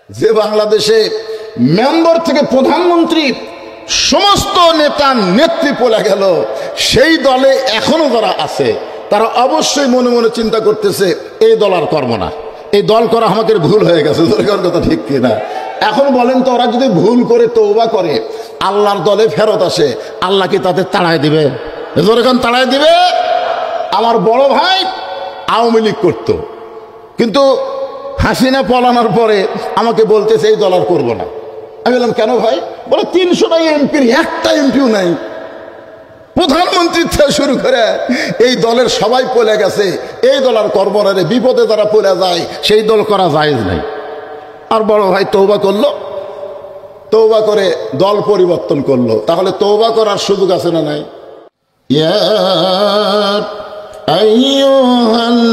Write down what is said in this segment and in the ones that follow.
যে বাংলাদেশে মেম্বার থেকে প্রধানমন্ত্রী সমস্ত নেতা নেত্রী পড়ে গেল, সেই দলে এখনো যারা আছে তারা অবশ্যই মনে মনে চিন্তা করতেছে এই দল আর করবো না, এই দল করা আমাদের ভুল হয়ে গেছে। কথা ঠিক কিনা? এখন বলেন তো, ওরা যদি ভুল করে তওবা করে আল্লাহর দলে ফেরত আসে, আল্লাহ কি তাদের তাড়ায় দিবে? তাড়ায় দিবে? আমার বড় ভাই আওয়ামী লীগ করত, কিন্তু হাসিনা পলানোর পরে আমাকে বলতেছে এই দল আর করবো না। আমি বললাম কেন ভাই? বলে 300টা এমপির একটা এমপিও নাই, প্রধানমন্ত্রী থেকে শুরু করে এই দলের সবাই পলে গেছে, এই দল আর করবো না রে, বিপদে যারা পড়ে যায় সেই দল করা জায়েজ নাই। আর বড় ভাই তওবা করলো, তওবা করে দল পরিবর্তন করলো, তাহলে তওবা করার সুযোগ আছে না নাই? ইয়া আইয়ুহাল্লাযীনা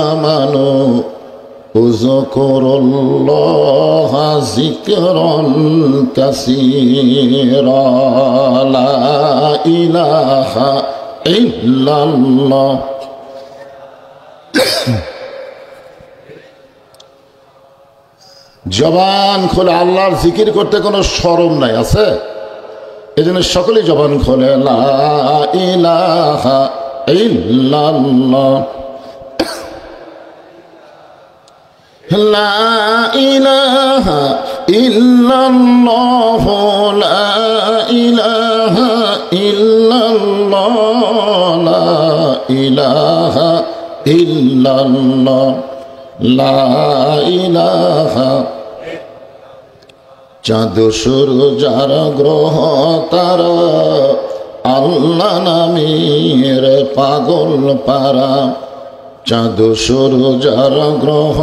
আমানু উযকুরুল্লাহা যিকরান কাসীরা লা ইলাহা ইল্লাল্লাহ। জবান খোলে আল্লাহর জিকির করতে কোনো শরম নাই, আছে? এই জন্য সকলেই জবান খোলে লা ইলাহা ইল্লাল্লাহ, লা ইলাহা ইল্লাল্লাহ, লা ইলাহা ইল্লাল্লাহ, লা ইলাহা ইল্লাল্লাহ, লা ইলাহা। চাঁদ সূর্যার গ্রহ তারা আল্লাহ নামের পাগল পারা, চাঁদ সূর্যার গ্রহ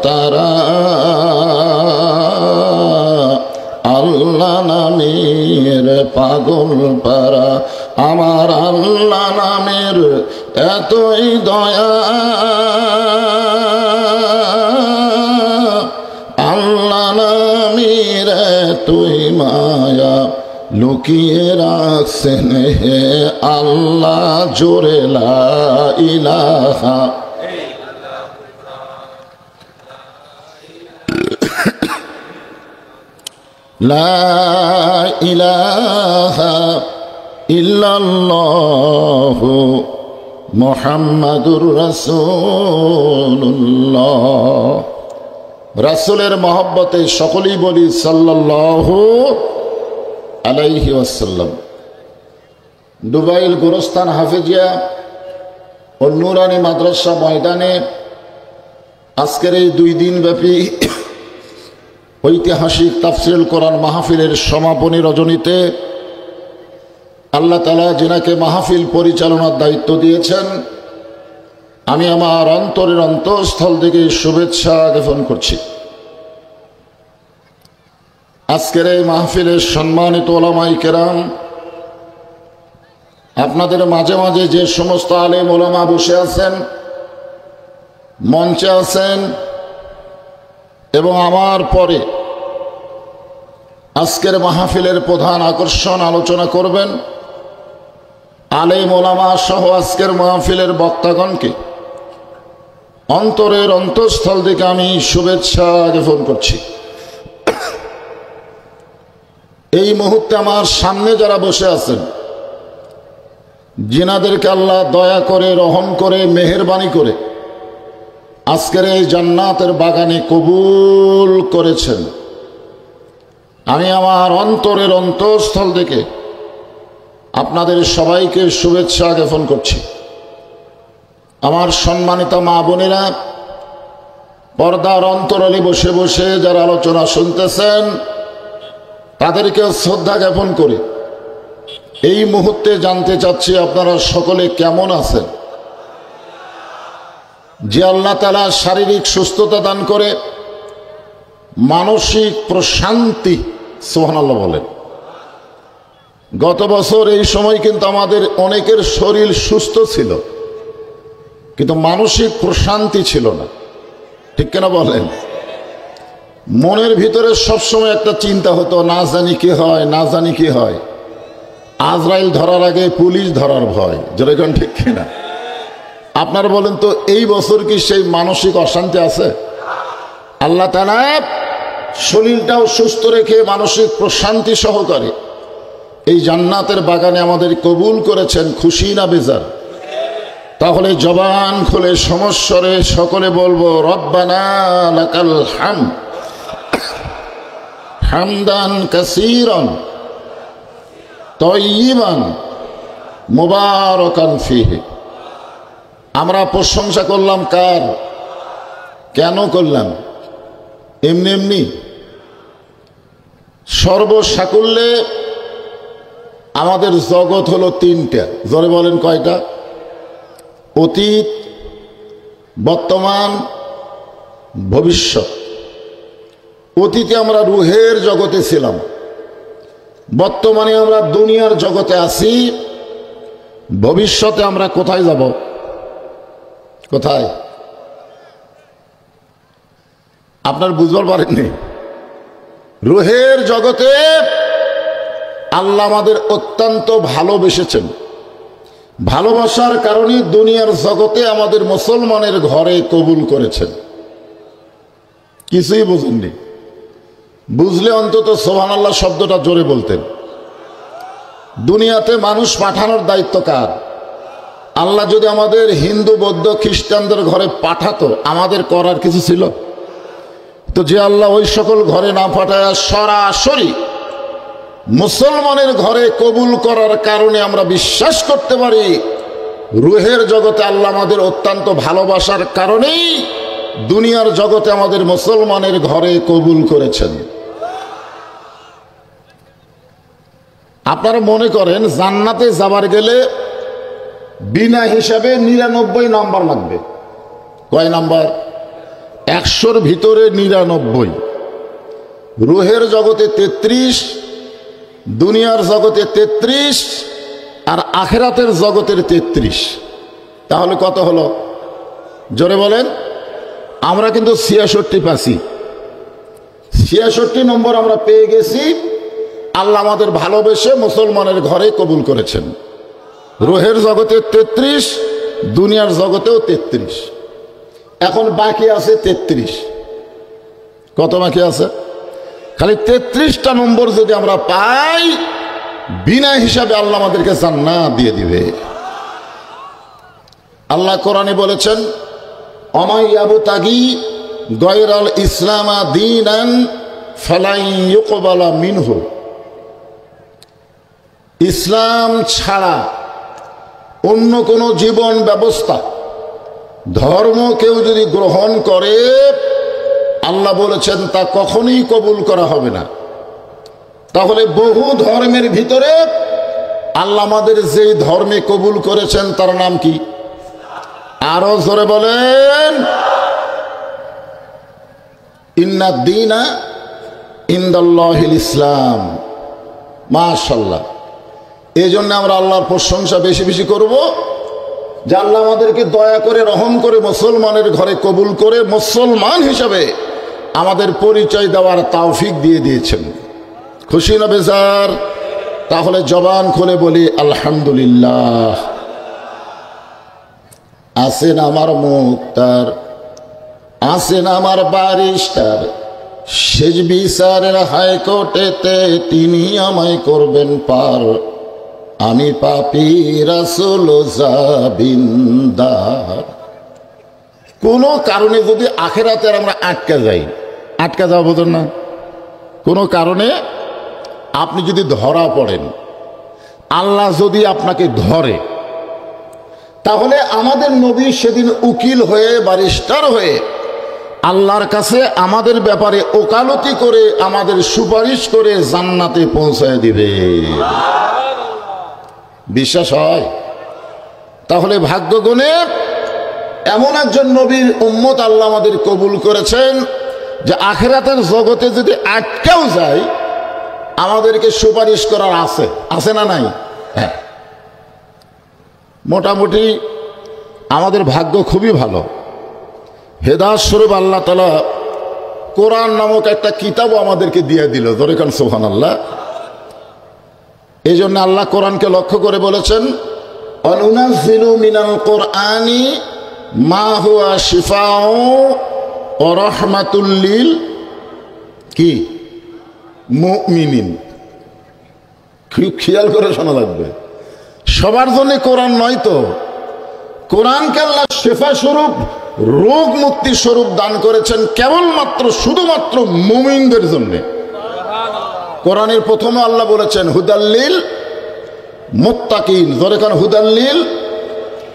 তারা আল্লাহ নামের পাগল পারা। আমার আল্লাহ নামের এতই দয়া, আল্লাহ নামের এতই মায়া, লুকিয়ে রাখছেন হে আল্লাহ জোরে লা ইলাহা। লা ইলাহা ইল্লাল্লাহু মুহাম্মাদুর রাসূলুল্লাহ। রাসূলের মহব্বতে সকলেই বলি সাল্লাল্লাহু আলাইহি ওয়াসাল্লাম। দুবাইল গোরস্তান হাফেজিয়া ও নুরানি মাদ্রাসা ময়দানে আজকের এই 2 দিন ব্যাপী ঐতিহাসিক তাফসীরুল কোরআন মাহফিলের সমাপনী রজনীতে আল্লাহ তাআলা যিনাকে মাহফিল পরিচালনার দায়িত্ব দিয়েছেন, আমি আমার অন্তরের অন্তঃস্থল থেকে শুভেচ্ছা জ্ঞাপন করছি। আজকের এই মাহফিলের সম্মানিত ওলামায়ে কেরাম, আপনাদের মাঝে মাঝে যে সমস্ত আলেম ওলামা বসে আছেন, মঞ্চে আছেন এবং আমার পরে আজকের মাহফিলের প্রধান আকর্ষণ আলোচনা করবেন আলেম ওলামা সহ আজকের মাহফিলের বক্তাগণকে অন্তরের অন্তঃস্থল থেকে আমি শুভেচ্ছা জ্ঞাপন করছি। এই মুহূর্তে আমার সামনে যারা বসে আছেন, জিনাদেরকে আল্লাহ দয়া করে, রহম করে, মেহেরবানি করে আজকের এই জান্নাতের বাগানে কবুল করেছেন, আমি আমার অন্তরের অন্তঃস্থল থেকে আপনাদের সবাইকে শুভেচ্ছা জ্ঞাপন করছি। আমার সম্মানিত মা বোনেরা, পর্দার অন্তরালে বসে বসে যারা আলোচনা শুনতেছেন, তাদেরকে শ্রদ্ধা জ্ঞাপন করে এই মুহূর্তে জানতে চাচ্ছি আপনারা সকলে কেমন আছেন। যে আল্লাহ তাআলা শারীরিক সুস্থতা দান করে, মানসিক প্রশান্তি, সুবহানাল্লাহ বলেন। গত বছর এই সময় কিন্তু আমাদের অনেকের শরীর সুস্থ ছিল, কিন্তু মানসিক প্রশান্তি ছিল না, ঠিক কিনা বলেন? মনের ভিতরে সবসময় একটা চিন্তা হতো, না জানি কি হয়, না জানি কি হয়। আজরাইল ধরার আগে পুলিশ ধরার ভয়, যেরকম, ঠিক কিনা? আপনার বলেন তো, এই বছর কি সেই মানসিক অশান্তি আছে? আল্লাহ তাআলা শরীরটাও সুস্থ রেখে মানসিক প্রশান্তি সহকারে এই জান্নাতের বাগানে আমাদের কবুল করেছেন। খুশি না বেজার? তাহলে জবান খুলে সমস্বরে সকলে বলবো রব্বানা লাকাল হামদ হামদান কাসীরান তাইয়িবান মুবারাকান ফীহি। আমরা প্রশংসা করলাম কার? কেন করলাম? এমনি এমনি? সর্বসাকুল্যে আমাদের জগৎ হলো তিনটা। জোরে বলেন কয়টা? অতীত, বর্তমান, ভবিষ্যৎ। অতীতে আমরা রুহের জগতে ছিলাম, বর্তমানে আমরা দুনিয়ার জগতে আছি, ভবিষ্যতে আমরা কোথায় যাব? কোথায়? আপনার বুঝবার পারেননি? রুহের জগতে আল্লাহ আমাদের অত্যন্ত ভালোবেসেছেন। ভালোবাসার কারণে দুনিয়ার জগতে আমাদের মুসলমানের ঘরে কবুল করেছেন। কিছুই বুঝেননি? বুঝলে অন্তত সুবহানাল্লাহ শব্দটা জোরে বলতেন। দুনিয়াতে মানুষ পাঠানোর দায়িত্ব কার? আল্লাহ যদি আমাদের হিন্দু, বৌদ্ধ, খ্রিস্টানদের ঘরে পাঠাতো, আমাদের করার কিছু ছিল? তো যে আল্লাহ ওই সকল ঘরে না পাঠায় সরাসরি মুসলমানের ঘরে কবুল করার কারণে আমরা বিশ্বাস করতে পারি রুহের জগতে আল্লাহ আমাদের অত্যন্ত ভালোবাসার কারণেই দুনিয়ার জগতে আমাদের মুসলমানের ঘরে কবুল করেছেন। আপনারা মনে করেন জান্নাতে যাবার গেলে বিনা হিসাবে 99 নাম্বার লাগবে। কয় নাম্বার? 100-র ভিতরে 99। রুহের জগতে 33, দুনিয়ার জগতে 33, আর আখিরাতের জগতের 33। তাহলে কত হলো? জোরে বলেন। আমরা কিন্তু 66 পাচ্ছি। 66 নম্বর আমরা পেয়ে গেছি। আল্লাহ আমাদের ভালোবেসে মুসলমানের ঘরে কবুল করেছেন। রুহের জগতে 33, দুনিয়ার জগতেও 33। এখন বাকি আছে 33। কত বাকি আছে? খালি 33টা নম্বর যদি আমরা পাই, বিনা হিসাবে আল্লাহ আমাদেরকে জান্নাত দিয়ে দিবে। আল্লাহ কোরআনে বলেছেন অমাই ইয়াবতাগি গায়রাল ইসলামা দীনান ফালাই ইউকবালা মিনহু। ইসলাম ছাড়া অন্য কোনো জীবন ব্যবস্থা, ধর্ম কেউ যদি গ্রহণ করে, আল্লাহ বলেছেন তা কখনোই কবুল করা হবে না। তাহলে বহু ধর্মের ভিতরে আল্লাহ আমাদের যেই ধর্মে কবুল করেছেন তার নাম কি? আরো জোরে বলেন। ইন্নাদ দীনা ইনদাল্লাহিল ইসলাম। মাশাআল্লাহ। এই জন্য আমরা আল্লাহর প্রশংসা বেশি বেশি করব যে আল্লাহ আমাদেরকে দয়া করে, রহম করে মুসলমানের ঘরে কবুল করে মুসলমান হিসাবে আমাদের পরিচয় দেওয়ার তৌফিক দিয়ে দিয়েছেন। খুশি না বেজার? তাহলে জবান খুলে বলি আলহামদুলিল্লাহ। আছেন আমার মুক্তার, আছেন আমার ব্যারিস্টার, শেষ বিচারের হাইকোর্টেতে তিনি আমায় করবেন পার। আমি পাপী রাসূল জাবিনদার। কোনো কারণে যদি আখিরাতে আমরা আটকে যাই, আটকে যাওয়া বোঝেন না? কোনো কারণে আপনি যদি ধরা পড়েন, আল্লাহ যদি আপনাকে ধরে, তাহলে আমাদের নবী সেদিন উকিল হয়ে, ব্যারিস্টার হয়ে আল্লাহর কাছে আমাদের ব্যাপারে ওকালতি করে, আমাদের সুপারিশ করে জান্নাতে পৌঁছায় দিবে। বিশ্বাস হয়? তাহলে ভাগ্য গুণে এমন একজন নবীর উম্মত আল্লাহ আমাদের কবুল করেছেন যে আখিরাতের জগতে যদি আটকেও যায়, আমাদেরকে সুপারিশ করার আছে। আছে না নাই? হ্যাঁ, মোটামুটি আমাদের ভাগ্য খুবই ভালো। হেদায়েত স্বরূপ আল্লাহ তাআলা কোরআন নামক একটা কিতাবও আমাদেরকে দিয়ে দিল। ধরে কান সুবহানাল্লাহ। এই জন্য আল্লাহ কোরআনকে লক্ষ্য করে বলেছেন অনুনাজ্জিলু মিনাল কোরআনি মা হুয়া শিফাউ ওয়া রাহমাতুল লিল কি মুমিনিন। খেয়াল করে শোনা লাগবে, সবার জন্য কোরআন নয় তো। কোরআনকে আল্লাহ শেফা স্বরূপ, রোগ মুক্তি স্বরূপ দান করেছেন কেবলমাত্র শুধুমাত্র মুমিনদের জন্য। কোরআনের প্রথমে আল্লাহ বলেছেন হুদাল্লিল মুত্তাকিন, জোরে কান হুদাল্লিল।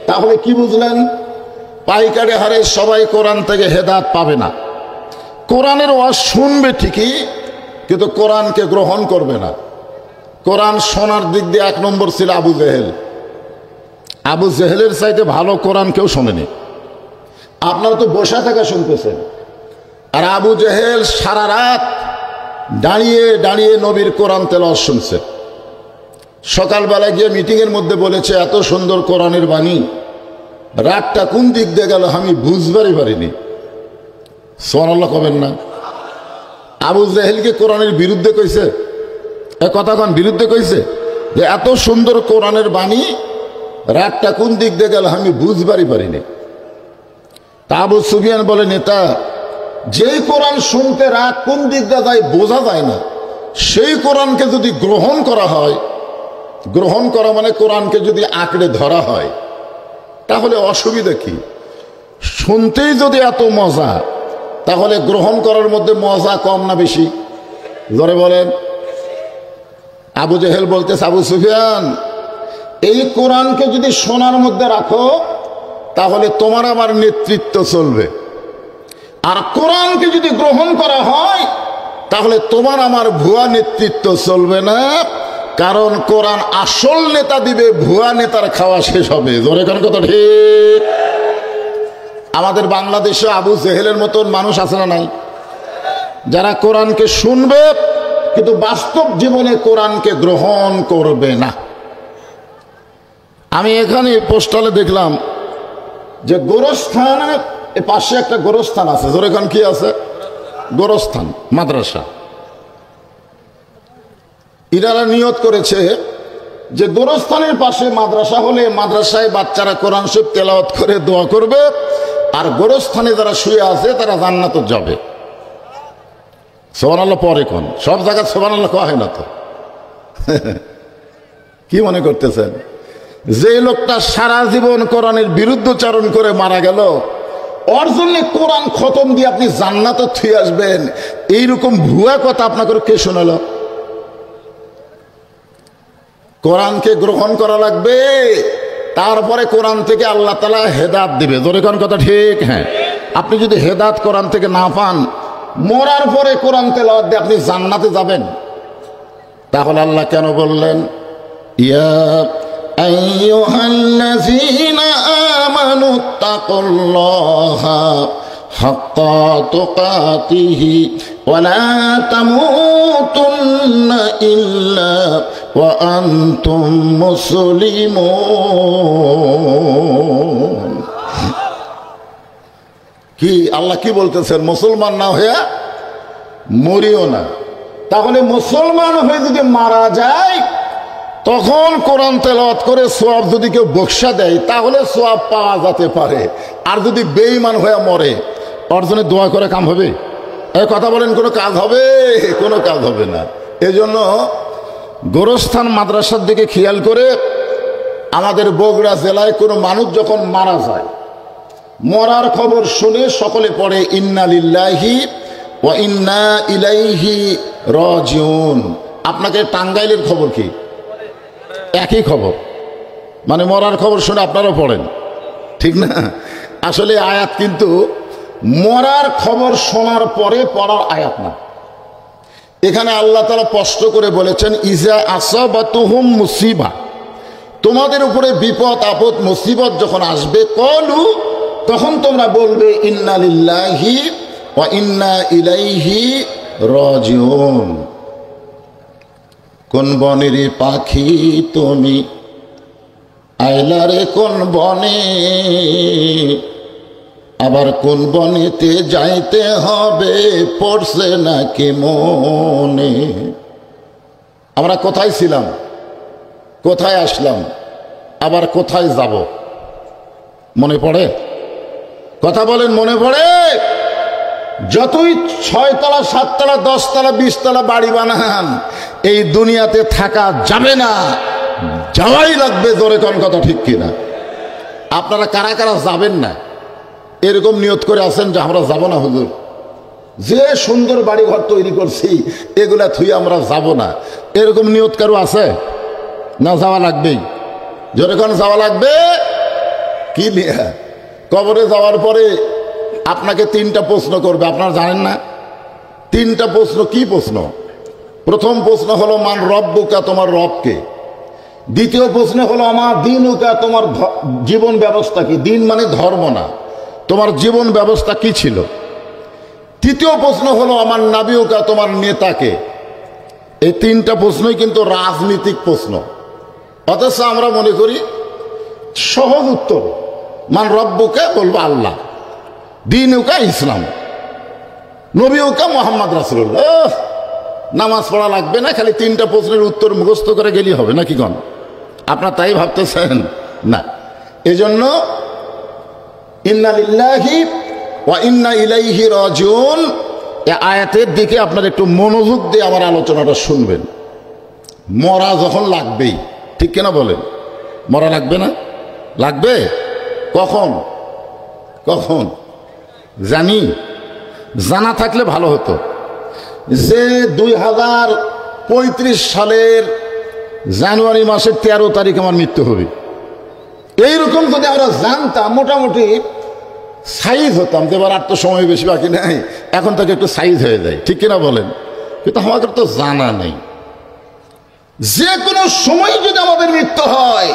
তাহলে কি বুঝলেন? পাইকারি হারে সবাই কোরআন থেকে হেদায়েত পাবে না। কোরআনের ওয়াজ শুনবে ঠিকই, কিন্তু কোরআনকে গ্রহণ করবে না। কোরআন শোনার দিক দিয়ে 1 নম্বর ছিল আবু জেহেল। আবু জেহেলের চাইতে ভালো কোরআন কেউ শোনেনি। আপনারা তো বসে থাকা শুনতেছেন, আর আবু জেহেল সারা রাত দাঁড়িয়ে দাঁড়িয়ে নবীর কোরআন তেলাওয়াত শুনছে। সকালবেলা গিয়ে মিটিংয়ের মধ্যে বলেছে এত সুন্দর কোরআনের বাণী, রাতটা কোন দিক দিয়ে গেল আমি বুঝবারই পারিনি। সুবহানাল্লাহ কবেন না? আবু জেহেলকে কোরআনের বিরুদ্ধে কইছে, কথা কোন বিরুদ্ধে কইছে যে এত সুন্দর কোরআনের বাণী, রাতটা কোন দিক দিয়ে গেল আমি বুঝবারই পারিনি। তা আবু সুফিয়ান বলে, নেতা, যেই কোরআন শুনতে রাত কোন দিক দিয়ে যায় বোঝা যায় না, সেই কোরআনকে যদি গ্রহণ করা হয়, গ্রহণ করা মানে কোরআনকে যদি আঁকড়ে ধরা হয়, তাহলে অসুবিধা কি? শুনতেই যদি এত মজা, তাহলে গ্রহণ করার মধ্যে মজা কম না বেশি? জোরে বলেন। আবু জেহেল বলতেছে, আবু সুফিয়ান, এই কোরআনকে যদি শোনার মধ্যে রাখো তাহলে তোমার আমার নেতৃত্ব চলবে, আর কোরআনকে যদি গ্রহণ করা হয় তাহলে তোমার আমার ভুয়া নেতৃত্ব চলবে না। কারণ কোরআন আসল নেতা দিবে, ভুয়া নেতার খাওয়া শেষ হবে। জোরে কোন কথা ঠিক? আমাদের বাংলাদেশে আবু জেহেলের মতন মানুষ আছে না নাই? যারা কোরআনকে শুনবে কিন্তু বাস্তব জীবনে কোরআনকে গ্রহণ করবে না। আমি এখানে পোস্টালে দেখলাম যে গোরস্থানের পাশে একটা গোরস্থান আছে। জোরে কোন কি আছে? গোরস্থান মাদ্রাসা। ইনারা নিয়ত করেছে যে গোরস্থানের পাশে মাদ্রাসা হলে মাদ্রাসায় বাচ্চারা কোরআন শরীফ তেলাওয়াত করে দোয়া করবে, আর গোরস্থানে যারা শুয়ে আছে তারা জান্নাতে যাবে। সুবহানাল্লাহ পরে কোন সব জায়গায় সুবহানাল্লাহ কওয়া হয় না তো। কি মনে করতেছেন? যে লোকটা সারা জীবন কোরআনের বিরুদ্ধচারণ করে মারা গেল, ওর জন্য কোরআন খতম দিয়ে আপনি জান্নাতে থুয়ে আসবেন, এইরকম ভুয়া কথা আপনাকে কে শোনালো? কোরআনকে গ্রহণ করা লাগবে, তারপরে কোরআন থেকে আল্লাহ তাআলা হেদায়েত দিবে। জোরে কোন কথা ঠিক? হ্যাঁ। আপনি যদি হেদায়েত কোরআন থেকে না পান, মরার পরে কোরআন তেলাওয়াত দিয়ে আপনি জান্নাতে যাবেন, তাহলে আল্লাহ কেন বললেন ইয়া আইয়ুহাল্লাযীনা আমানুত্তাকুল্লাহা হাক্কা তুকাতিহি ওয়া লা তামুতুন্না ইল্লা ওয়া আনতুম মুসলিমুন। কি আল্লাহ কি বলতেছেন? মুসলমান না হয়ে মরিও না। তাহলে মুসলমান হয়ে যদি মারা যায়, তখন কোরআন তেলাওয়াত করে সওয়াব যদি কেউ বকশা দেয় তাহলে সওয়াব পাওয়া যেতে পারে। আর যদি বেঈমান হয়ে মরে, ওর জন্য দোয়া করে কাম হবে? এই কথা বলেন, কোনো কাজ হবে? কোনো কাজ হবে না। এজন্য গোরস্থান মাদ্রাসার দিকে খেয়াল করে, আমাদের বগুড়া জেলায় কোনো মানুষ যখন মারা যায়, মরার খবর শুনে সকলে পড়ে ইন্না লিল্লাহি ওয়া ইন্না ইলাইহি রাজিউন। আপনাকে টাঙ্গাইলের খবর কি? একই খবর, মানে মরার খবর শুনে আপনারাও পড়েন, ঠিক না? আসলে আয়াত কিন্তু মরার খবর শোনার পরে পড়ার আয়াত না। এখানে আল্লাহ তাআলা স্পষ্ট করে বলেছেন ইজা আসাবাতুহুম মুসিবা, তোমাদের উপরে বিপদ আপদ মুসিবত যখন আসবে, কলু, তখন তোমরা বলবে ইন্না লিল্লাহি ওয়া ইন্না ইলাইহি রাজিউন। কোন বনের পাখি তুমি আইলারে কোন বনে, আবার কোন বনেতে যাইতে হবে পড়ছে নাকি মনে। আমরা কোথায় ছিলাম, কোথায় আসলাম, আবার কোথায় যাব? মনে পড়ে? কথা বলেন, মনে পড়ে? যতই 6 তলা 7 তলা 10 তলা 20 তলা বাড়ি বানান, এই দুনিয়াতে থাকা যাবে না, যাওয়াই লাগবে। জোরে কোন কথা ঠিক কিনা? আপনারা কারা কারা যাবেন না এরকম নিয়ত করে আছেন যে আমরা যাব না হুজুর, যে সুন্দর বাড়ি ঘর তৈরি করছি এগুলা থুই আমরা যাব না, এরকম নিয়ত কারো আছে না? যাওয়া লাগবেই। জোরে কোন যাওয়া লাগবে? কি নিয়ে? কবরে যাওয়ার পরে আপনাকে 3টা প্রশ্ন করবে, আপনারা জানেন না? 3টা প্রশ্ন। কি প্রশ্ন? প্রথম প্রশ্ন হলো মান রব্বুকা, তোমার রবকে। দ্বিতীয় প্রশ্ন হলো আমার দিনুকা, তোমার জীবন ব্যবস্থা কি? দিন মানে ধর্ম না, তোমার জীবন ব্যবস্থা কি ছিল? তৃতীয় প্রশ্ন হলো আমার নাবিউকা, তোমার নেতাকে। এই 3টা প্রশ্নই কিন্তু রাজনীতিক প্রশ্ন, অথচ আমরা মনে করি সহজ উত্তর। মান রব্বুকা বলবো আল্লাহ, দিনুকা ইসলাম, নবীউকা মোহাম্মদ রাসূলুল্লাহ। নামাজ পড়া লাগবে না, খালি 3টা প্রশ্নের উত্তর মুখস্থ করে গেলেই হবে নাকি কোন? আপনার তাই ভাবতেছেন না? এজন্য ইন্না লিল্লাহি ওয়া ইন্না ইলাইহি রাজিউন এই আয়াতের দিকে আপনারা একটু মনোযোগ দিয়ে আমার আলোচনাটা শুনবেন। মরা যখন লাগবেই, ঠিক কিনা বলেন? মরা লাগবে না? লাগবে। কখন? কখন জানি? জানা থাকলে ভালো হতো যে 2035 সালের জানুয়ারি মাসের 13 তারিখ আমার মৃত্যু হবে। এইরকম যদি আমরা জানতাম, মোটামুটি সাইজ হতাম। এবার আর তো সময় বেশি বাকি নাই, এখন থেকে একটু সাইজ হয়ে যায়, ঠিক কিনা বলেন? কিন্তু আমাদের তো জানা নেই। যে কোনো সময় যদি আমাদের মৃত্যু হয়,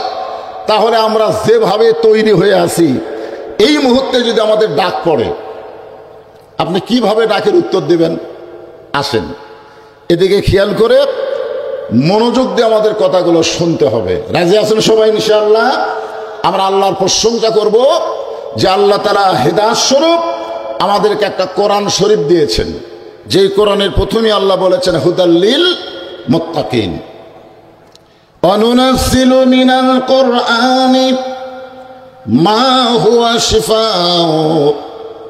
তাহলে আমরা যেভাবে তৈরি হয়ে আছি, এই মুহূর্তে যদি আমাদের ডাক পড়ে, আপনি কিভাবে ডাকের উত্তর দিবেন? আসেন এদিকে খেয়াল করে মনোযোগ দিয়ে আমাদের কথাগুলো শুনতে হবে। রাজি আছেন সবাই ইনশাআল্লাহ? আমরা আল্লাহর প্রশংসা করব যে আল্লাহ তাআলা হেদায়েত স্বরূপ আমাদেরকে একটা কোরআন শরীফ দিয়েছেন, যেই কোরআনের প্রথমে আল্লাহ বলেছেন হুদাল্লিল মুত্তাকিন। অনুনাজ্জিলু মিনাল কুরআনি মা হুয়া শিফাউ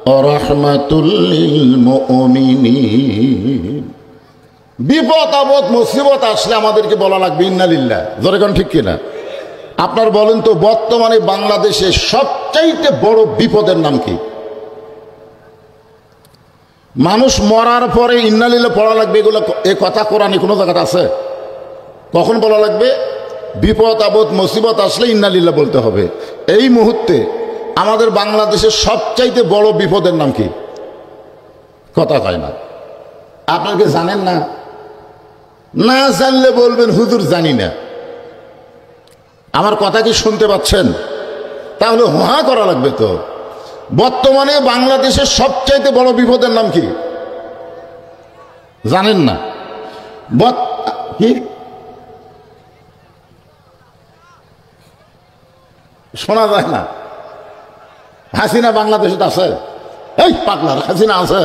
ওয়া রাহমাতুল লিল মুমিনিন। বিপদ আপদ মুসিবত আসলে আমাদেরকে বলা লাগবে ইন্না লিল্লাহ। জোরে কোন ঠিক কিনা? আপনার বলেন তো, বর্তমানে বাংলাদেশে সবচাইতে বড় বিপদের নাম কি? মানুষ মরার পরে ইন্না লিল্লাহ পড়া লাগবে, এগুলো এ কথা কোরআনে কোনো জায়গাতে আছে? কখন বলা লাগবে? বিপদ আপদ মুসিবত আসলে ইন্না লিল্লাহ বলতে হবে। এই মুহূর্তে আমাদের বাংলাদেশের সবচাইতে বড় বিপদের নাম কি? কথা কয় না। আপনারা কি জানেন না? না জানলে বলবেন হুজুর জানি না। আমার কথা কি শুনতে পাচ্ছেন? তাহলে হা করা লাগবে তো। বর্তমানে বাংলাদেশের সবচাইতে বড় বিপদের নাম কি জানেন না? কি শোনা যায় না? হাসিনা বাংলাদেশে আছে? এই পাগলার হাসিনা আছে?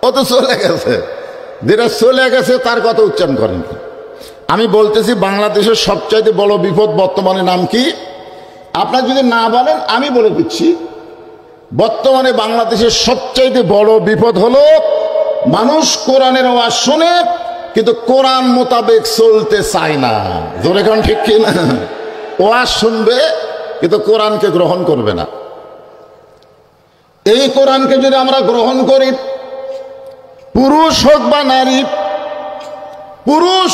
ও তো চলে গেছে। যেটা চলে গেছে তার কথা উচ্চারণ করেন। আমি বলতেছি বাংলাদেশের সবচাইতে বড় বিপদ বর্তমানে নাম কি? আপনার যদি না বলেন আমি বলে দিচ্ছি। বর্তমানে বাংলাদেশের সবচাইতে বড় বিপদ হলো মানুষ কোরআনের ওয়াজ শোনে কিন্তু কোরআন মোতাবেক চলতে চায় না। জোরে কোন ঠিক কি না? ওয়াজ শুনবে কিন্তু কোরআনকে গ্রহণ করবে না। এই কোরআনকে যদি আমরা গ্রহণ করি, পুরুষ হোক বা নারী, পুরুষ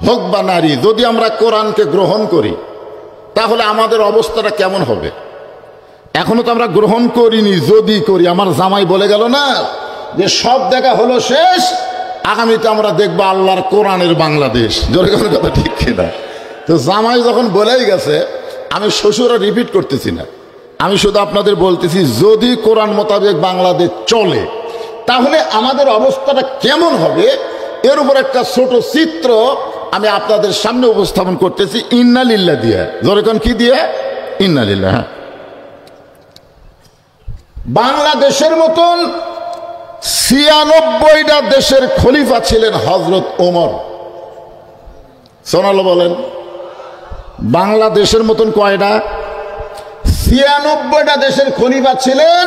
হোক বা নারী, যদি আমরা কোরআনকে গ্রহণ করি তাহলে আমাদের অবস্থাটা কেমন হবে? এখনো তো আমরা গ্রহণ করিনি, যদি করি। আমার জামাই বলে গেল না যে সব দেখা হলো শেষ, আগামীতে আমরা দেখবো আল্লাহর কোরআনের বাংলাদেশ। জোরে কোনো কথা ঠিক কিনা? তো জামাই যখন বলেই গেছে, আমি শ্বশুরা রিপিট করতেছি না, আমি শুধু আপনাদের বলতেছি যদি কোরআন মোতাবেক বাংলাদেশ চলে তাহলে আমাদের অবস্থাটা কেমন হবে, এর উপর একটা ছোট চিত্র আমি আপনাদের সামনে উপস্থাপন করতেছি ইন্না লিল্লাহ দিয়ে। যখন কি দিয়ে? ইন্না লিল্লাহ। বাংলাদেশের মতন 96টা দেশের খলিফা ছিলেন হযরত ওমর। সোনাল বলেন, বাংলাদেশের মতন কয়টা? 96টা দেশের খলিফা ছিলেন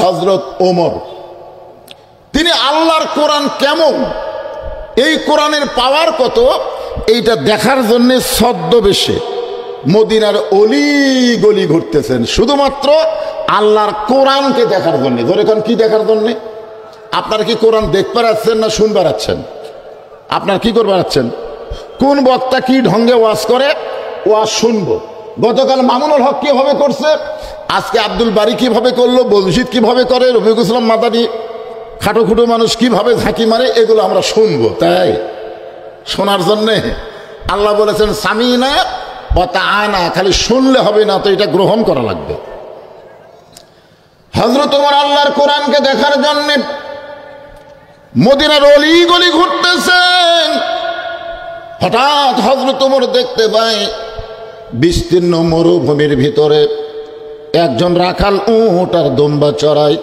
হযরত ওমর, তিনি আল্লাহর কোরআন কেমন, এই কোরআনের পাওয়ার কত, এইটা দেখার জন্য ছদ্মবেশে মদিনার অলি গলি ঘুরতেছেন, শুধুমাত্র আল্লাহর কোরআনকে দেখার জন্য। ধরে এখন কি দেখার জন্য? আপনারা কি কোরআন দেখতে পাচ্ছেন না শুনতে পাচ্ছেন? আপনারা কি করতে পাচ্ছেন? কোন বক্তা কি ঢঙ্গে ওয়াজ করে ওয়াজ শুনবো। গতকাল মামুনুল হক কিভাবে করছে, আজকে আব্দুল বারী কিভাবে করলো, বলজিদ কিভাবে করে, রফিকুল ইসলাম মাদানী খাটো খুটো মানুষ কিভাবে ঝাঁকি মারে, এগুলো আমরা শুনবো। তাই শোনার জন্যে আল্লাহ বলেছেন সামিনা ওয়া তাআনা, খালি শুনলে হবে না, তো এটা গ্রহণ করা লাগবে। হযরত ওমর আল্লাহর কোরআনকে দেখার জন্য মদিনার অলি গলি ঘুরতেছেন। হঠাৎ হযরত ওমর দেখতে পায় বিস্তীর্ণ মরুভূমির ভিতরে একজন রাখাল উট আর দুম্বা চড়ায়।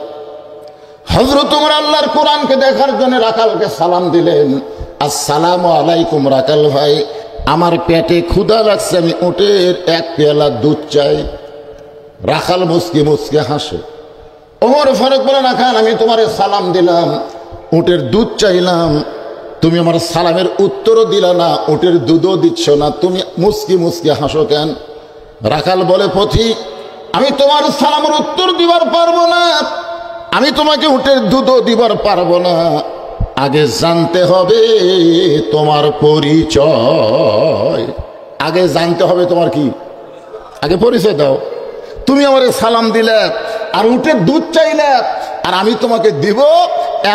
হযরত ওমর আল্লাহর কোরআনকে দেখার জন্য রাখালকে সালাম দিলেন, আসসালামু আলাইকুম রাখাল ভাই, আমার পেটে ক্ষুধা লাগছে, আমি উটের এক পেয়ালা দুধ চাই। রাখাল মুচকি মুচকি হাসে। ওমর ফারুক বলে, রাখাল আমি তোমারে সালাম দিলাম, উটের দুধ চাইলাম, তুমি আমার সালামের উত্তরও দিলা না, উটের দুধও দিচ্ছ না, তুমি মুচকি মুচকি হাসো কেন? রাখাল বলে, পথিক আমি তোমার সালামের উত্তর দিবার পারবো না, আমি তোমাকে উটের দুধও দিবার পারবো না, আগে জানতে হবে তোমার পরিচয়। আগে জানতে হবে তোমার কি, আগে পরিচয় দাও। তুমি আমার সালাম দিলে আর উটের দুধ চাইলে আর আমি তোমাকে দিব,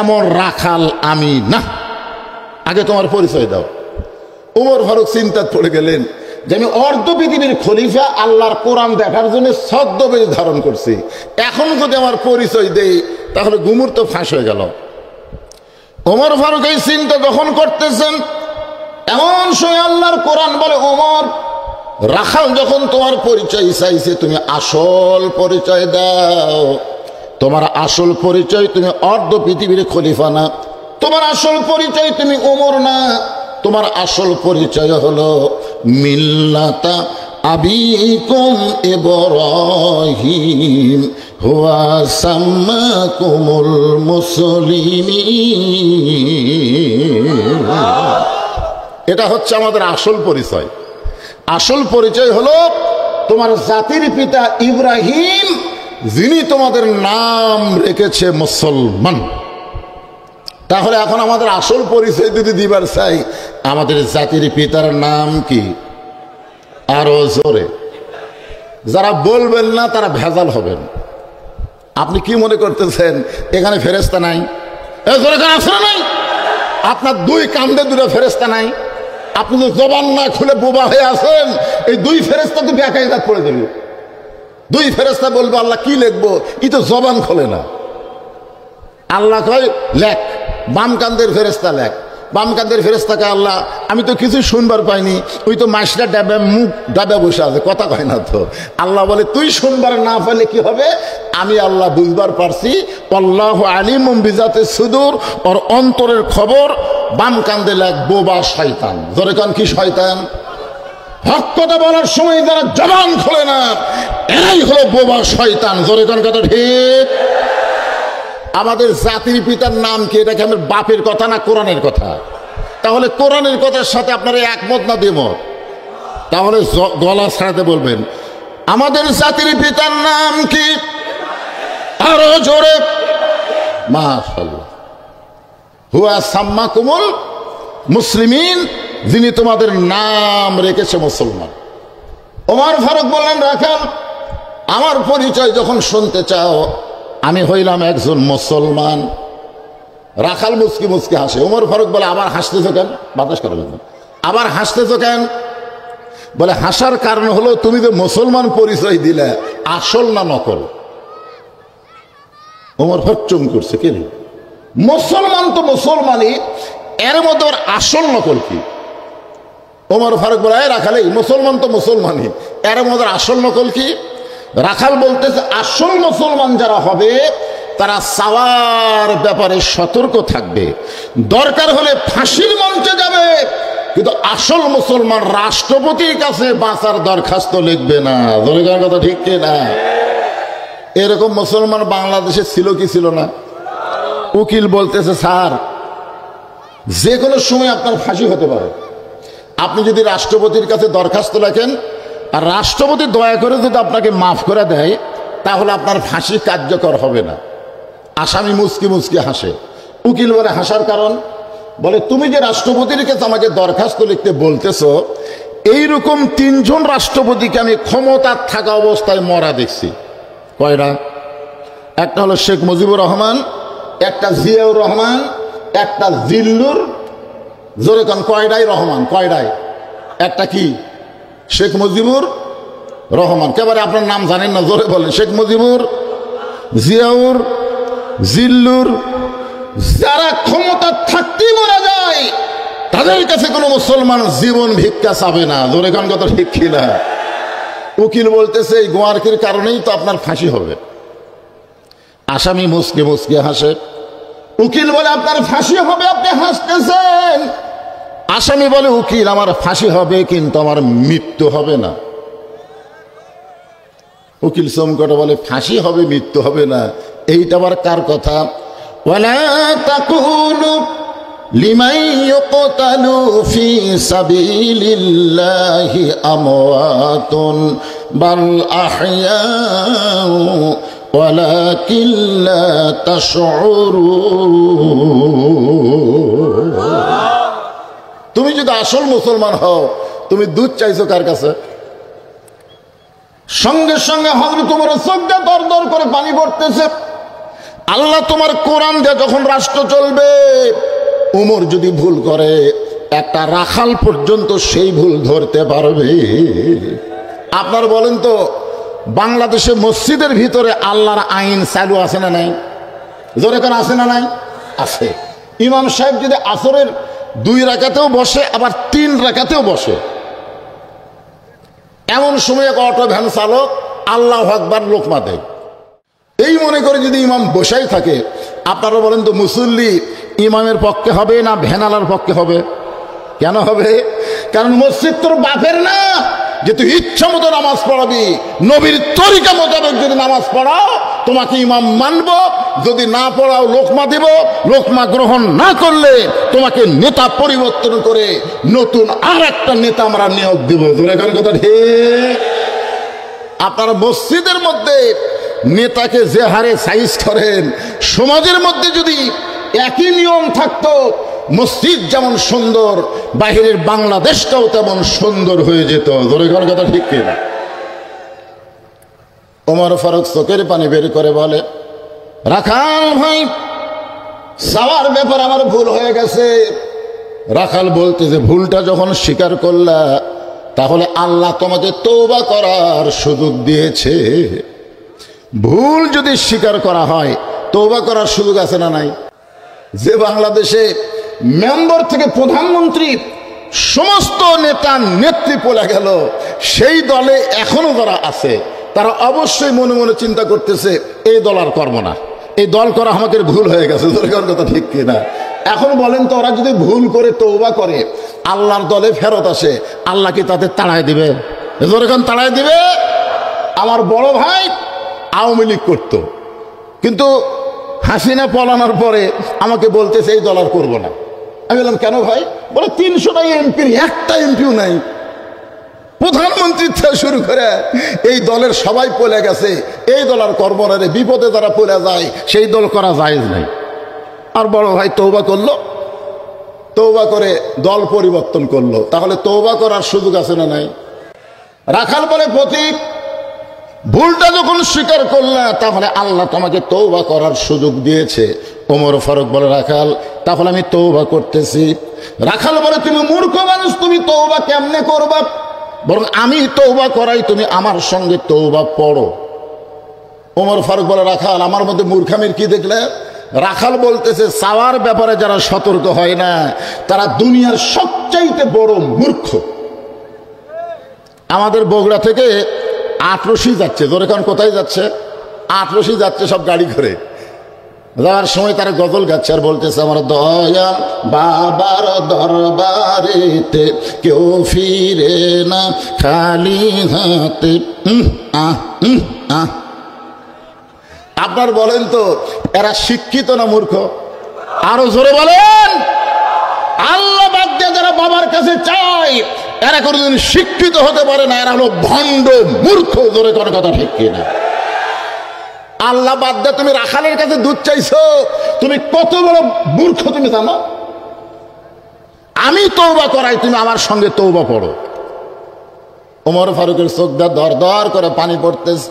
এমন রাখাল আমি না, আগে তোমার পরিচয় দাও। ওমর ফারুক চিন্তায় পড়ে গেলেন যে আমি অর্ধ পৃথিবীর খলিফা, আল্লাহর কোরআন দেখার জন্য ছদ্মবেশ ধারণ করছি, এখন যদি আমার পরিচয় দেই তাহলে গুমুর তো ফাঁস হয়ে গেল। ওমর ফারুক এই চিন্তা যখন করতেছেন, এমন সময় আল্লাহর কোরআন বলে, ওমর রাখাল যখন তোমার পরিচয় চাইছে, তুমি আসল পরিচয় দাও। তোমার আসল পরিচয় তুমি অর্ধ পৃথিবীর খলিফা না, তোমার আসল পরিচয় তুমি ওমর না, তোমার আসল পরিচয় হলো মিল্লাতা আবিকুম ইব্রাহিম হুয়া সাম্মাকুমুল মুসলিমিন। এটা হচ্ছে আমাদের আসল পরিচয়। আসল পরিচয় হলো তোমার জাতির পিতা ইব্রাহিম, যিনি তোমাদের নাম রেখেছে মুসলমান। তাহলে এখন আমাদের আসল পরিচয় যদি দিবার চাই, আমাদের জাতির পিতার নাম কি? আরো জোরে। যারা বলবেন না তারা ভেজাল হবেন। আপনি কি মনে করতেছেন এখানে ফেরেশতা নাই? নাই, আপনার দুই কান্দে দুটো ফেরেশতা নাই? আপনি তো জবান না খুলে বোবা হয়ে আছেন, এই দুই ফেরেশতা তো বেকায়দাত পড়ে দেবে। দুই ফেরেশতা বলবে আল্লাহ কি লিখবো, ই তো জবান খোলে না। আল্লাহ কয় লেখ, বাম কান্দের ফেরেশতা লেখ। বাম কান্দের ফেরেশতাকে আল্লাহ, আমি তো কিছু শুনবার পাইনি, ওই তো মাসটা ডাবে মুখ ডাবে বসে আছে, কথা কয় না তো। আল্লাহ বলে তুই শুনবার না পারলে কি হবে, আমি আল্লাহ বুঝবার পারছি। আল্লাহু আলিমুম বিজাতিস সুদূর, ওর অন্তরের খবর। বাম কান্দে লেখ বোবা শয়তান। জোরে কান কি শয়তান? হক কথা বলার সময় যারা জবান খোলে না, এরাই হলো বোবা শয়তান। জোরে কান কথা ঠিক। আমাদের জাতির পিতার নাম কি? এটা কি আমার বাপের কথা না কোরআনের কথা? তাহলে কোরআনের কথার সাথে আপনারা একমত না দ্বিমত? তাহলে গলা ছাড়াতে বলবেন আমাদের জাতির পিতার নাম কি? আরো জোরে। মাশাআল্লাহ। হুয়া সাম্মাকুমুল মুসলিমিন, যিনি তোমাদের নাম রেখেছে মুসলমান। ওমর ফারুক বললেন, রাখাল আমার পরিচয় যখন শুনতে চাও, আমি হইলাম একজন মুসলমান। রাখাল মুচকি মুচকি হাসে। ওমর ফারুক বলে, আবার হাসতেছো কেন? বাতাস করা যাবে না। আবার হাসতেছো কেন? বলে হাসার কারণ হলো তুমি যে মুসলমান পরিচয় দিলে, আসল না নকল? ওমর ফারুক চুম করছে, কে রে? মুসলমান তো মুসলমানই, এর মধ্যে আসল নকল কি? ওমর ফারুক বলে, রাখাল মুসলমান তো মুসলমানই, এর মধ্যে আসল নকল কি? রাখাল বলতেছে, আসল মুসলমান যারা হবে তারা চাওয়ার ব্যাপারে সতর্ক থাকবে, দরকার হলে ফাঁসির মঞ্চে যাবে, কিন্তু আসল মুসলমান রাষ্ট্রপতির কাছে বাঁচার দরখাস্ত লিখবে না। কথা ঠিক না? এরকম মুসলমান বাংলাদেশে ছিল কি ছিল না? উকিল বলতেছে স্যার যে কোনো সময় আপনার ফাঁসি হতে পারে, আপনি যদি রাষ্ট্রপতির কাছে দরখাস্ত লেখেন আর রাষ্ট্রপতি দয়া করে যদি আপনাকে মাফ করে দেয় তাহলে আপনার ফাঁসি কার্যকর হবে না। আসামি মুচকি মুচকি হাসে। উকিল বলে হাসার কারণ? বলে তুমি যে রাষ্ট্রপতির কাছে আমাকে দরখাস্ত লিখতে বলতেছো, এইরকম 3 জন রাষ্ট্রপতিকে আমি ক্ষমতার থাকা অবস্থায় মরা দেখছি। কয়টা? একটা হলো শেখ মুজিবুর রহমান, একটা জিয়াউর রহমান, একটা জিল্লুর। জোরে কান কয়টাই রহমান? কয়টাই? একটা কি? শেখ মুজিবুর রহমান। কেবারে আপনার নাম জানেন না, জোরে বলেন। শেখ মুজিবুর, জিয়াউর, জিল্লুর। যারা ক্ষমতা থাকতেই মারা যায় তাদের কাছে কোনো মুসলমান জীবন ভিক্ষা চাবে না। জোরে কান কথা ঠিক কিনা? উকিল বলতেছে এই গোয়ারকির কারণেই তো আপনার ফাঁসি হবে। আসামি মুচকে মুচকে হাসে। উকিল বলে আপনার ফাঁসি হবে, আপনি হাসতেছেন। আসামি বলে উকিল আমার ফাঁসি হবে কিন্তু আমার মৃত্যু হবে না। উকিল চমকটা বলে ফাঁসি হবে মৃত্যু হবে না, এইটা আবার কার কথা? ওয়ালা তাকুলু লিমান ইউকতালু ফি সাবিলিল্লাহি আমওয়াতুন বাল আহইয়াউ ওয়ালাকিন লা তাশউরুন। তুমি যদি আসল মুসলমান হও তুমি দুধ চাইছো কার কাছে? সঙ্গে সঙ্গে হযরত ওমর চোখ দিয়ে দর দর করে পানি পড়তেছে। আল্লাহ তোমার কোরআন দিয়ে যখন রাষ্ট্র চলবে, ওমর যদি ভুল করে একটা রাখাল পর্যন্ত সেই ভুল ধরতে পারবে। আপনার বলেন তো বাংলাদেশে মসজিদের ভিতরে আল্লাহর আইন চালু আছে না নাই? জোরে করে আছে না নাই? আছে। ইমাম সাহেব যদি আসরের 2 রাকাতেও বসে আবার 3 রাকাতেও বসে, এমন সময় এক অটো ভ্যান চালক আল্লাহু আকবার লোকমা দেয়, এই মনে করে যদি ইমাম বসাই থাকে, আপনারা বলেন তো মুসল্লি ইমামের পক্ষে হবে না ভ্যানালার পক্ষে হবে? কেন হবে? কারণ মসজিদ তোর বাপের না যে তুই ইচ্ছা মতো নামাজ পড়াবি। নবীর তরিকা মোতাবেক যদি নামাজ পড়াও তোমাকে ইমাম মানব, যদি না পড়াও লোকমা দিব, লোকমা গ্রহণ না করলে তোমাকে নেতা পরিবর্তন করে নতুন আর একটা নেতা আমরা নিয়োগ দিব। এখন কথা ঠিক। আপনারা মসজিদের মধ্যে নেতাকে যে হারে সাইজ করেন, সমাজের মধ্যে যদি একই নিয়ম থাকতো, মসজিদ যেমন সুন্দর বাহিরের বাংলাদেশটাও তেমন সুন্দর হয়ে যেত। ধরে ঘর কথা ঠিক কিনা? ওমর ফারুক চোখের পানি বের করে বলে, রাখাল ভাই যাওয়ার ব্যাপার আমার ভুল হয়ে গেছে। রাখাল বলতে যে ভুলটা যখন স্বীকার করলা তাহলে আল্লাহ তোমাকে তওবা করার সুযোগ দিয়েছে। ভুল যদি স্বীকার করা হয় তওবা করার সুযোগ আছে না নাই? যে বাংলাদেশে মেম্বার থেকে প্রধানমন্ত্রী সমস্ত নেতা নেত্রী পলে গেল, সেই দলে এখনো যারা আছে তারা অবশ্যই মনে মনে চিন্তা করতেছে এই দল আর করব না, এই দল করা আমাদের ভুল হয়ে গেছে। কথা ঠিক কিনা? এখন বলেন তো ওরা যদি ভুল করে তওবা করে আল্লাহর দলে ফেরত আসে, আল্লাহ কি তাদের তাড়ায় দিবে? এখন তাড়ায় দিবে? আমার বড় ভাই আওয়ামী লীগ করতো, কিন্তু হাসিনা পলানোর পরে আমাকে বলতেছে এই দল আর করবো না। আমি বললাম কেন ভাই? বলে 300টা এমপির একটা এমপিও নাই। প্রধানমন্ত্রী থেকে শুরু করে এই দলের সবাই পলে গেছে, এই দল আর করবো না রে। বিপদে যারা পলে যায় সেই দল করা জায়েজ নাই। আর বড় ভাই তওবা করলো, তওবা করে দল পরিবর্তন করলো, তাহলে তওবা করার সুযোগ আছে না নাই? রাখাল বলে প্রতীক ভুলটা যখন স্বীকার করলে তাহলে আল্লাহ তোমাকে তওবা করার সুযোগ দিয়েছে। ওমর ফারুক বলে রাখাল তাহলে আমি তওবা করতেছি। রাখাল বলে তুমি মূর্খ মানুষ, তুমি তওবা কেমনে করবা? বরং আমি তওবা করাই, তুমি আমার সঙ্গে তওবা পড়ো। ওমর ফারুক বলে রাখাল আমার মধ্যে মূর্খামির কি দেখলে? রাখাল বলতেছে চাওয়ার ব্যাপারে যারা সতর্ক হয় না তারা দুনিয়ার সবচাইতে বড় মূর্খ। আমাদের বগুড়া থেকে আটরশি যাচ্ছে, ধরে কারণ কোথায় যাচ্ছে? আটরশি যাচ্ছে সব গাড়ি করে। যাওয়ার সময় তারা গজল গাচ্ছে আর বলতেছে আমার দয়াল বাবার দরবারেতে কেউ ফিরে না খালি হাতে। আপনার বলেন তো এরা শিক্ষিত না মূর্খ? আরো জোরে বলেন। আল্লাহ বাদ দিয়ে যারা বাবার কাছে চায় এরা কোনোদিন শিক্ষিত হতে পারে না, এরা হলো ভণ্ড মূর্খ। জোরে কোনো কথা ঠিক কিনা? আল্লাহ বাদ দিয়ে তুমি রাখালের কাছে দুধ চাইছো, তুমি কত বড় মূর্খ তুমি জানো? আমি তওবা করাই, তুমি আমার সঙ্গে তওবা পড়ো। ওমর ফারুকের চোখ দিয়ে দর দর করে পানি পড়তেছে।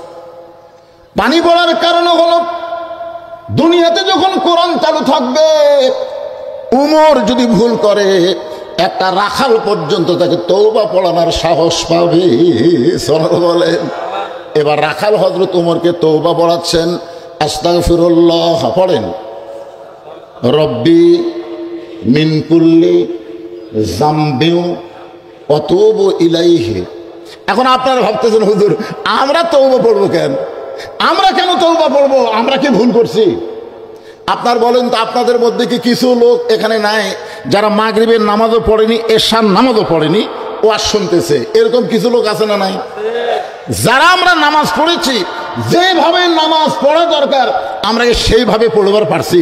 পানি পড়ার কারণ হলো দুনিয়াতে যখন কোরআন চালু থাকবে, উমর যদি ভুল করে একটা রাখাল পর্যন্ত তাকে তওবা পড়ানোর সাহস পাবে। বলেন। এবার রাখাল হযরত উমরকে তওবা পড়াচ্ছেন। আস্তাগফিরুল্লাহ পড়েন, রব্বি মিন কুল্লি যামবিন ওয়া তুবু ইলাইহি। এখন আপনারা ভাবতেছেন হুজুর আমরা তওবা পড়বো কেন? আমরা কেন তওবা পড়বো? আমরা কি ভুল করছি? আপনার বলেন তো, আপনাদের মধ্যে কি কিছু লোক এখানে নাই যারা মাগরিবের নামাজও পড়েনি, এশার নামাজও পড়েনি, ওয়াজ শুনতেছে? এরকম কিছু লোক আছে না নাই? যারা আমরা নামাজ পড়েছি, যেভাবে নামাজ পড়া দরকার আমরা সেইভাবে পড়বার পারছি,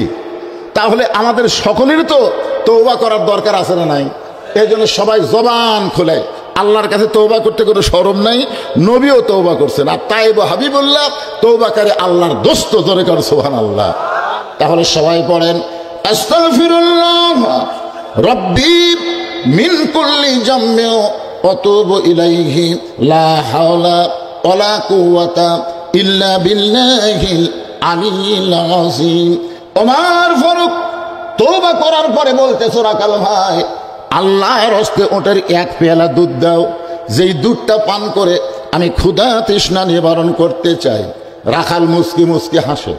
তাহলে আমাদের সকলেরই তো তওবা করার দরকার আছে না নাই? এই জন্য সবাই জবান খুলে আল্লাহর কাছে তওবা করতে কোনো শরম নাই। নবীও তওবা করছেন, আর তাইব হাবিবুল্লাহ তওবাকারী আল্লাহর দোস্ত। জোরে কর সুবহানাল্লাহ। তাহলে সবাই পড়েন, আস্তাগফিরুল্লাহ রব্বি মিন কুল্লি যামবিন ওয়া তুবু ইলাইহি লা হাওলা ওয়ালা কুওয়াতা ইল্লা বিল্লাহিল আলিয়্যিল আযীম। ওমর ফারুক তওবা করার পরে বলতেছে, রাখাল ভাই আল্লাহর হস্তে ওটার এক পেয়ালা দুধ দাও, যেই দুধটা পান করে আমি ক্ষুধা তৃষ্ণা নিবারণ করতে চাই। রাখাল মুস্কি মুস্কি হাসে।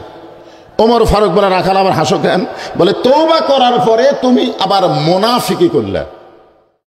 ওমর ফারুক বলে, রাখাল আবার হাসো কেন? বলে তওবা করার পরে তুমি আবার মুনাফিকি করলে।